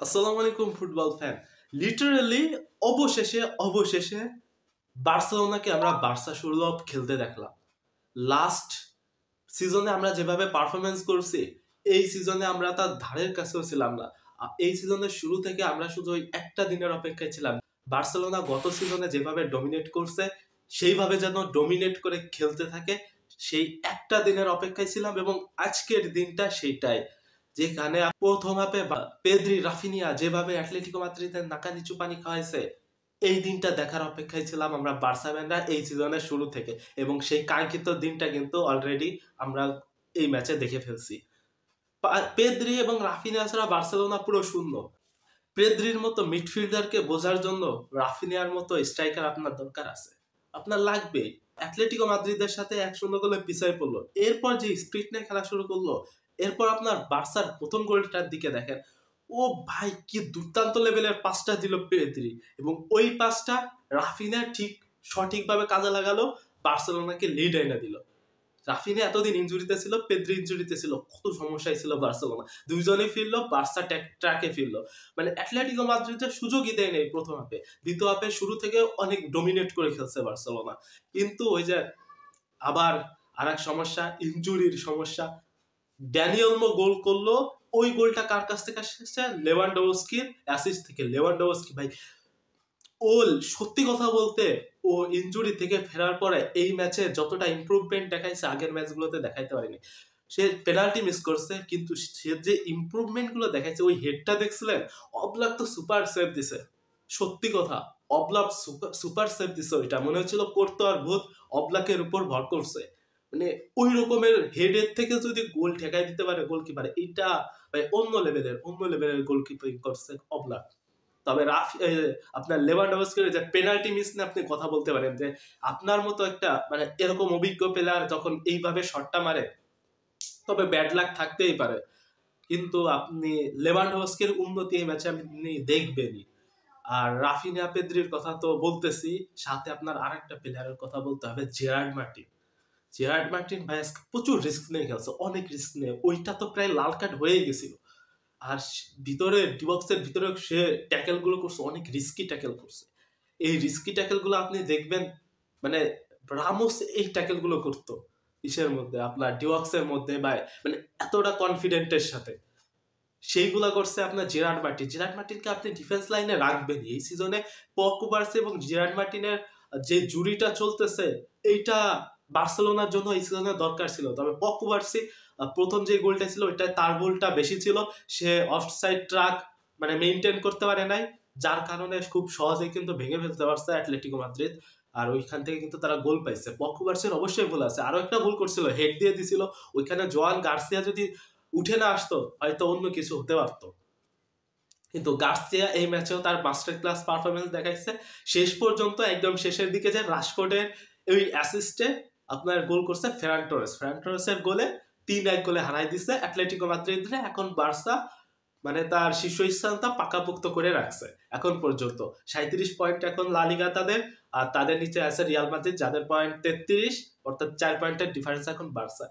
আসসালামু আলাইকুম football fan. Literally অবশেষে বার্সেলোনাকে আমরা বার্সা সুলভ খেলতে দেখলাম। লাস্ট সিজনে আমরা যেভাবে পারফরমেন্স করছি, এই সিজনে আমরা তার ধারের কাছেও ছিলাম না। এই সিজনের শুরু থেকে আমরা শুধু ওই একটা দিনের অপেক্ষায় ছিলাম। বার্সেলোনা গত সিজনে যেভাবে ডমিনেট করছে, সেইভাবে যেন ডমিনেট করে খেলতে থাকে, সেই একটা দিনের অপেক্ষায় ছিলাম এবং আজকের দিনটা সেইটাই, যেখানে প্রথম হাফে পেদ্রি রাফিনিয়া যেভাবে অ্যাটলেটিকো মাদ্রিদের নাকা নিচু পানি খাওয়াইছে, এই দিনটা দেখার অপেক্ষায় ছিলাম আমরা বার্সাম্যানরা এই সিজনের শুরু থেকে। এবং সেই কাঙ্ক্ষিত দিনটা কিন্তু অলরেডি আমরা এই ম্যাচে দেখে ফেলছি। পেদ্রি এবং রাফিনিয়া ছাড়া বার্সেলোনা পুরো শূন্য। পেদ্রির মতো মিডফিল্ডারকে বোঝার জন্য রাফিনিয়ার মতো স্ট্রাইকার আপনার দরকার আছে, আপনার লাগবে। অ্যাটলেটিকো মাদ্রিদের সাথে 1-0 গোলে পিছায় পড়লো, এরপর যে স্পিড নিয়ে খেলা শুরু করলো, এরপর আপনার বার্সার প্রথম গোলটার দিকে দেখেন, ও ভাই কি দুর্দান্ত লেভেলের পাসটা দিল পেদ্রি, এবং ওই পাসটা রাফিনিয়া ঠিক সঠিকভাবে কাজে লাগালো, বার্সেলোনাকে লিড এনে দিল। রাফিনিয়া এতদিন ইনজুরিতে ছিল, পেদ্রি ইনজুরিতে ছিল, কত সমস্যায় ছিল বার্সেলোনা, দুইজনেই ফিরলো, বার্সা ট্র্যাকে ফিরলো। মানে অ্যাটলেটিকো মাদ্রিদের সুযোগই দেয় নেই প্রথম হাফে, দ্বিতীয় হাফে শুরু থেকে অনেক ডোমিনেট করে খেলছে বার্সেলোনা। কিন্তু ওই যে আবার আর এক সমস্যা, ইনজুরির সমস্যা। ড্যানিয়েলমো গোল করলো, ওই গোলটা কার কাছ থেকে আসছে? লেভানডোভস্কির অ্যাসিস্ট থেকে। লেভানডোভস্কি ভাই, ও সত্যি কথা বলতে, ও ইনজুরি থেকে ফেরার পরে এই ম্যাচে যতটা ইমপ্রুভমেন্ট দেখাইছে আগের ম্যাচগুলোতে দেখাইতে পারেনি। সে পেনাল্টি মিস করছে, কিন্তু সে যে ইমপ্রুভমেন্ট গুলো দেখাইছে, ওই হেডটা দেখছিলেন? অবলাক তো সুপার সেভ দিছে, সত্যি কথা। অবলাক সুপার সেভ দিছে, ওইটা মনে হচ্ছিল করতো আর ভূত অবলাকের উপর ভর করছে। মানে ওই রকমের হেডের থেকে যদি গোল ঠেকাই দিতে পারে গোলকিপার, এটা ভাই অন্য লেভেলের গোলকিপিং করছে অবলাক। তবে আপনার লেভানডোভস্কির যে পেনাল্টি মিস নিয়ে আপনি কথা বলতে পারেন, যে আপনার মতো একটা মানে এরকম অভিজ্ঞ প্লেয়ার যখন এইভাবে শটটা মারে, তবে ব্যাড লাক থাকতেই পারে। কিন্তু আপনি লেভানডোভস্কির উন্নতি এই ম্যাচে আপনি দেখবেনই। আর রাফিনিয়া পেদ্রির কথা তো বলতেছি, সাথে আপনার আরেকটা প্লেয়ারের কথা বলতে হবে, জেরার্ড মার্টিন। জেরার্ড মার্টিন ভাই প্রচুর রিস্ক নিয়ে খেলছে, অনেক রিস্ক নিয়ে। ওইটা তো প্রায় লাল কার্ড হয়ে গেছিল। আর ভিতরে ডিবক্সের ভিতরে সে ট্যাকেল গুলো করছে, অনেক রিস্কি ট্যাকেল করছে। এই রিস্কি ট্যাকেল গুলো আপনি দেখবেন, মানে রামোস এই ট্যাকেল গুলো করতো ইসের মধ্যে, আপনার ডিবক্সের মধ্যে, বা মানে এতটা কনফিডেন্টের সাথে সেইগুলা করছে আপনার জেরার্ড মার্টিন। জেরার্ড মার্টিনকে আপনি ডিফেন্স লাইনে রাখবেন এই সিজনে। পকুবার্সি এবং জেরার্ড মার্টিনের যে জুরিটা চলতেছে, এইটা বার্সেলোনার জন্য এই সিজনে দরকার ছিল। তবে পকুবার্সি প্রথম যে গোলটা ছিল, ওইটা তার গোলটা বেশি ছিল, সে অফসাইড ট্রাক মানে মেইনটেইন করতে পারে নাই, যার কারণে খুব সহজেই কিন্তু ভেঙে ফেলতে পারছে অ্যাটলেটিকো মাদ্রিদ। আর ওইখান থেকে কিন্তু তারা গোল পাইছে। পকুবার্সির অবশ্যই ভুল আছে, আরো একটা ভুল করছিল, হেড দিয়ে দিছিল। ওইখানে জোয়ান গার্সিয়া যদি উঠে না আসতো, হয়তো অন্য কিছু হতে পারতো। কিন্তু গার্সিয়া এই ম্যাচেও তার মাস্টার ক্লাস পারফরমেন্স দেখাইছে। শেষ পর্যন্ত একদম শেষের দিকে যে রাশফোর্ডের ওই অ্যাসিস্টে আপনার গোল করছে ফেরান টোরেসের গোলে 3-1 গোলে হারাই দিছে অ্যাটলেটিকো মাদ্রিদরে। এখন বার্সা মানে তার শীর্ষস্থানটা পাকাপোক্ত করে রাখছে এখন পর্যন্ত। 37 পয়েন্ট এখন লা লিগা তাদের, আর তাদের নিচে আছে রিয়াল মাদ্রিদ, যাদের পয়েন্ট 33, অর্থাৎ 4 পয়েন্টের ডিফারেন্স এখন বার্সা।